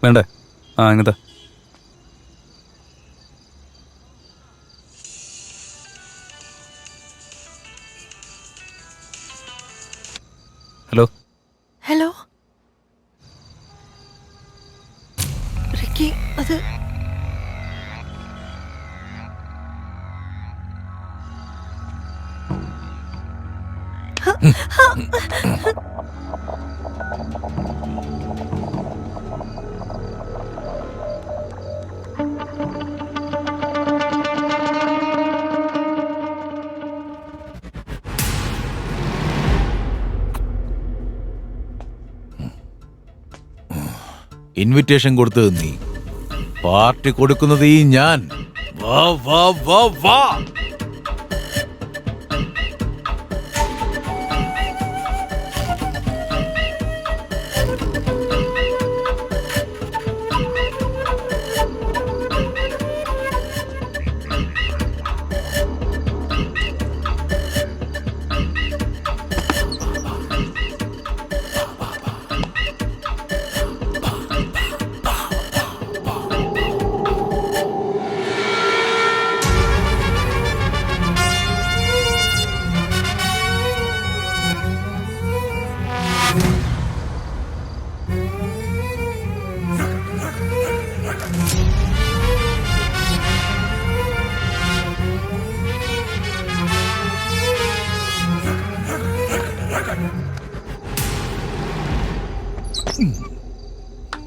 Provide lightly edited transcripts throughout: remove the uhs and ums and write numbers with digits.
വേണ്ടേ? ആ ഇങ്ങനത്തെ ഹലോ ഹലോ റിക്കി, അത് ഇൻവിറ്റേഷൻ കൊടുത്തത് നീ, പാർട്ടി കൊടുക്കുന്നത് ഈ ഞാൻ. വാ വാ വാ വാ.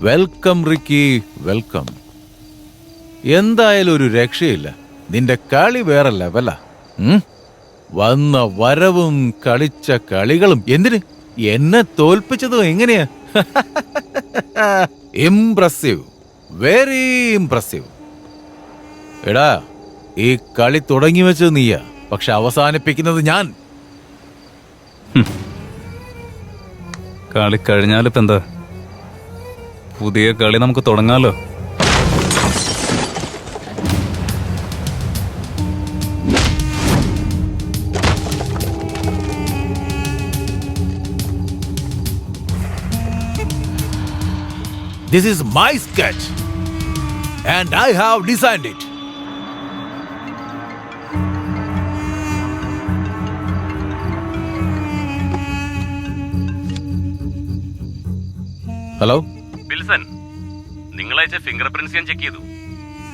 Welcome Ricky, welcome. എന്തായാലും ഒരു രക്ഷയില്ല. നിന്റെ കളി വേറെ ലെവലാ. വന്ന വരവും കളിച്ച കളികളും. എന്തിന് എന്നെ തോൽപ്പിച്ചതും എങ്ങനെയാ? Impressive, very impressive. എടാ, ഈ കളി തുടങ്ങി വെച്ചത് നീയാ, പക്ഷെ അവസാനിപ്പിക്കുന്നത് ഞാൻ. കളി കഴിഞ്ഞാലിപ്പോ എന്താ? പുതിയ കളി നമുക്ക് തുടങ്ങാലോ. This is my sketch and I have designed it. Hello Wilson, നിങ്ങൾ അയച്ച ഫിംഗർ പ്രിന്റ്സ് ഞാൻ ചെക്ക് ചെയ്തു.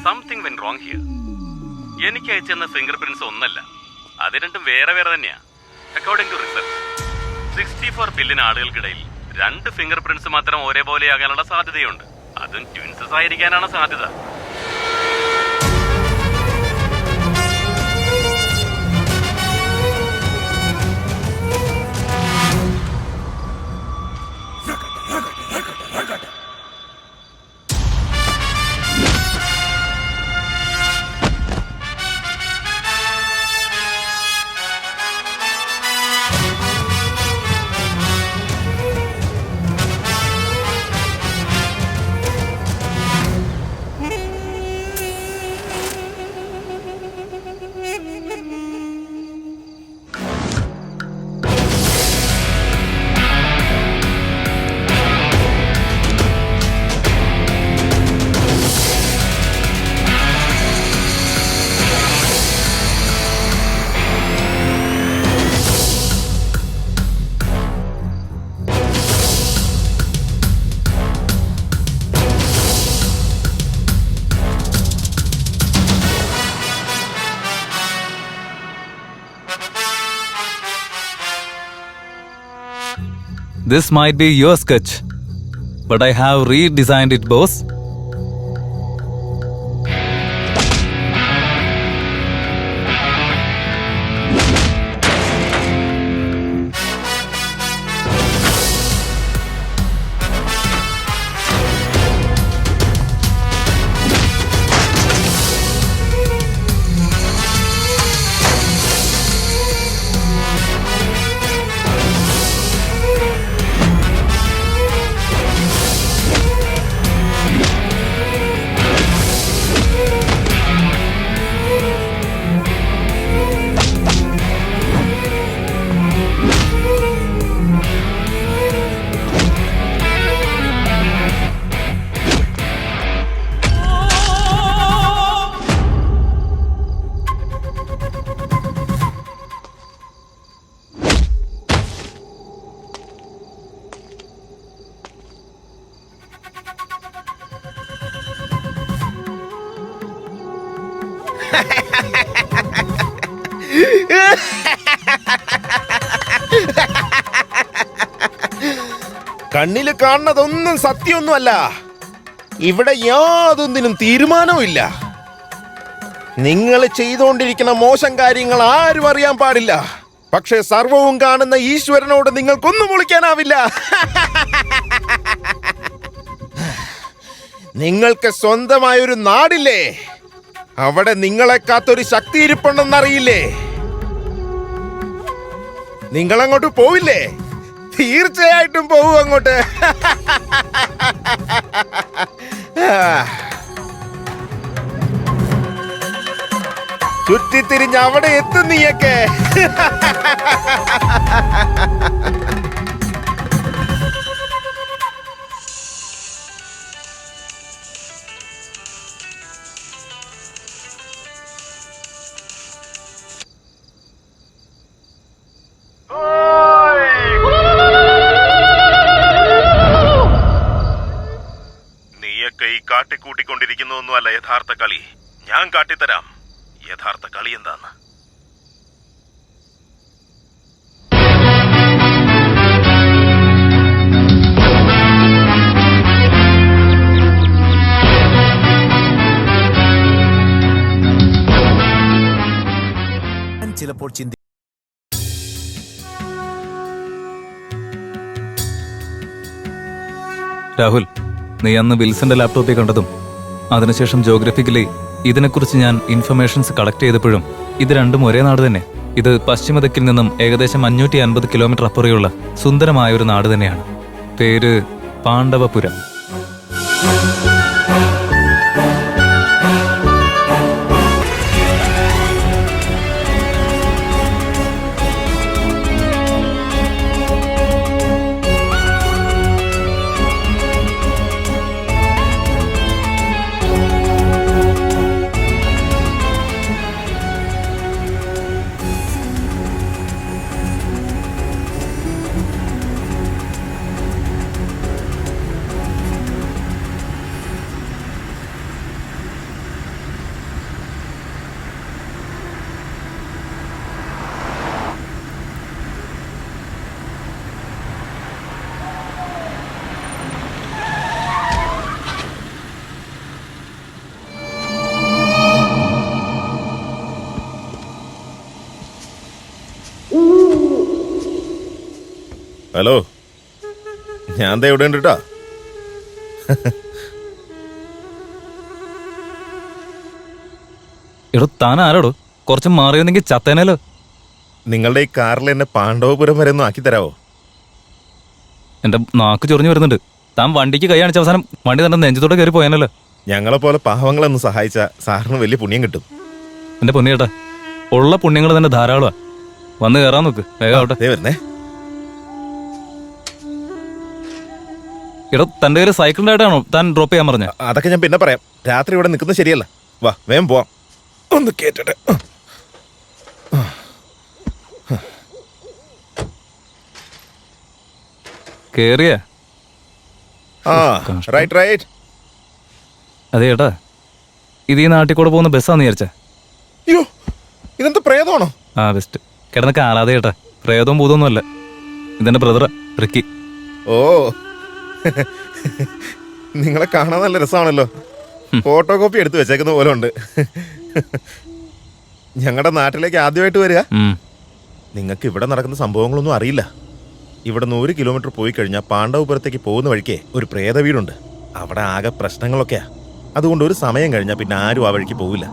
Something went wrong here. എനിക്ക് അയച്ചെന്ന ഫിംഗർ പ്രിന്റ്സ് ഒന്നല്ല, അത് രണ്ടും വേറെ വേറെ തന്നെയാ. അക്കോർഡിംഗ് ടു റിസർച്ച്, 64 ബില്യൺ ആളുകൾക്കിടയിൽ 2 ഫിംഗർ പ്രിന്റ്സ് മാത്രം ഒരേപോലെയാകാനുള്ള സാധ്യതയുണ്ട്. അതും ട്വിൻസസ് ആയിരിക്കാനാണ് സാധ്യത. This might be your sketch, but I have redesigned it, boss. കണ്ണില് കാണുന്നതൊന്നും സത്യമൊന്നുമല്ല. ഇവിടെ യാതൊന്നിനും തീരുമാനവുമില്ല. നിങ്ങൾ ചെയ്തുകൊണ്ടിരിക്കുന്ന മോശം കാര്യങ്ങൾ ആരും അറിയാൻ പാടില്ല. പക്ഷെ സർവവും കാണുന്ന ഈശ്വരനോട് നിങ്ങൾക്കൊന്നും വിളിക്കാനാവില്ല. നിങ്ങൾക്ക് സ്വന്തമായൊരു നാടില്ലേ? അവിടെ നിങ്ങളെ കാത്തൊരു ശക്തി ഇരിപ്പുണ്ടെന്നറിയില്ലേ? നിങ്ങളങ്ങോട്ട് പോവില്ലേ? തീർച്ചയായിട്ടും പോവും അങ്ങോട്ട്. ചുറ്റിത്തിരിഞ്ഞ് അവിടെ എത്തും നീയൊക്കെ. നീയൊക്കെ ഈ കാട്ടിക്കൂട്ടിക്കൊണ്ടിരിക്കുന്നതൊന്നുമല്ല യഥാർത്ഥ കളി. ഞാൻ കാട്ടിത്തരാം യഥാർത്ഥ കളി എന്താന്ന്. ചിലപ്പോൾ ചിന്തി രാഹുൽ, നീ അന്ന് വിൽസന്റെ ലാപ്ടോപ്പിൽ കണ്ടതും അതിനുശേഷം ജോഗ്രഫിക്കലി ഇതിനെക്കുറിച്ച് ഞാൻ ഇൻഫർമേഷൻസ് കളക്ട് ചെയ്തപ്പോഴും ഇത് രണ്ടും ഒരേ നാട് തന്നെ. ഇത് പശ്ചിമദിക്കിൽ നിന്നും ഏകദേശം 550 കിലോമീറ്റർ അപ്പുറയുള്ള സുന്ദരമായ ഒരു നാട് തന്നെയാണ്. പേര് പാണ്ഡവപുരം. ഹലോ, ഞാൻ ദേ ഇവിടെ ഉണ്ട് ട്ടാ. എടോ, താൻ ആരോടോ? കുറച്ച് മാറിയൊന്നെങ്കിൽ ചത്തേനല്ലോ. നിങ്ങളുടെ ഈ കാറിൽ എന്നെ പാണ്ഡവപുരം വരെ ഒന്ന് ആക്കി തരാവോ? എന്റെ നാക്ക് ചൊറിഞ്ഞു വരുന്നുണ്ട്. താൻ വണ്ടിക്ക് കൈ കാണിച്ച അവസാനം വണ്ടി തന്നെ നെഞ്ചത്തോടെ കയറി പോയാനല്ലോ. ഞങ്ങളെ പോലെ പാവങ്ങളൊന്ന് സഹായിച്ച സാറിന് വലിയ പുണ്യം കിട്ടും. എന്റെ പൊന്നിയേട്ടാ, ഉള്ള പുണ്യങ്ങൾ തന്നെ ധാരാളമാ. വന്ന് കയറാൻ നോക്ക്, വേഗം ആവട്ടെ. ദേ വരുന്നേ. എടോ, തന്റെ കയ്യിൽ സൈക്കിളിന്റെ ആയിട്ടാണോ താൻ ഡ്രോപ്പ് ചെയ്യാൻ പറഞ്ഞ? അതൊക്കെ ഞാൻ പിന്നെ പറയാം. രാത്രി ഇവിടെ നിൽക്കുന്നത് ശരിയല്ല. വാ, വേഗം പോവാം. ഒന്ന് കേട്ടിട്ട്. കേറിയ ആ, റൈറ്റ് റൈറ്റ്. അതെ ഏട്ടാ, ഇത് ഈ നാട്ടിൽ കൂടെ പോകുന്ന ബസ്സാന്ന് വിചാരിച്ച. അയ്യോ, ഇതെന്താ പ്രേതമാണോ? ആ, ബെസ്റ്റ്. കിടന്ന് കാലാതെ ഏട്ടാ, പ്രേതവും ഭൂതമൊന്നും അല്ല. ഇതെന്റെ ബ്രദറാ, റിക്കി. ഓ, നിങ്ങളെ കാണാൻ നല്ല രസമാണല്ലോ. ഫോട്ടോ കോപ്പി എടുത്ത് വെച്ചേക്കുന്ന പോലെ ഉണ്ട്. ഞങ്ങളുടെ നാട്ടിലേക്ക് ആദ്യമായിട്ട് വരിക. നിങ്ങൾക്ക് ഇവിടെ നടക്കുന്ന സംഭവങ്ങളൊന്നും അറിയില്ല. ഇവിടെ 100 കിലോമീറ്റർ പോയി കഴിഞ്ഞാൽ പാണ്ഡവപുരത്തേക്ക് പോകുന്ന വഴിക്ക് ഒരു പ്രേത വീടുണ്ട്. അവിടെ ആകെ പ്രശ്നങ്ങളൊക്കെയാ. അതുകൊണ്ട് ഒരു സമയം കഴിഞ്ഞാൽ പിന്നെ ആരും ആ വഴിക്ക് പോവില്ല.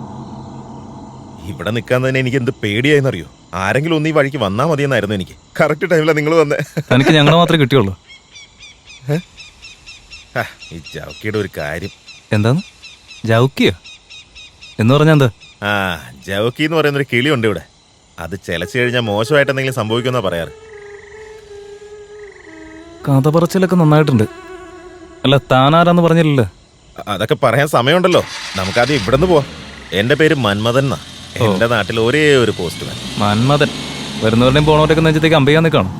ഇവിടെ നിൽക്കാൻ തന്നെ എനിക്ക് എന്ത് പേടിയായെന്നറിയോ? ആരെങ്കിലും ഒന്ന് ഈ വഴിക്ക് വന്നാൽ മതിയെന്നായിരുന്നു എനിക്ക്. കറക്റ്റ് ടൈമിലാണ് നിങ്ങൾ വന്നേ. എനിക്ക് ഞങ്ങളെ മാത്രമേ കിട്ടിയുള്ളൂ. ഈ ജൗക്കിയുടെ ഒരു കാര്യം. എന്താന്ന്? ജൗക്കിയോ എന്ന് പറഞ്ഞാ എന്താ? ആ, ജൗക്കി എന്ന് പറയുന്നൊരു കിളിയുണ്ട് ഇവിടെ. അത് ചെലച്ചു കഴിഞ്ഞാൽ മോശമായിട്ട് എന്തെങ്കിലും സംഭവിക്കുമെന്നാ പറയാറ്. കഥ പറച്ചിലൊക്കെ നന്നായിട്ടുണ്ട്. അല്ല, താനാരാന്ന് പറഞ്ഞില്ലല്ലോ. അതൊക്കെ പറയാൻ സമയമുണ്ടല്ലോ. നമുക്കാദ്യം ഇവിടെ നിന്ന് പോവാം. എന്റെ പേര് മന്മഥൻ എന്നാ. എന്റെ നാട്ടിൽ ഒരേ ഒരു പോസ്റ്റ്മാൻ. മന്മഥൻ. വരുന്നവരുടെയും പോണവരുടെയൊക്കെ നെഞ്ചത്തേക്ക് അമ്പയ്യാൻ നിൽക്കണം.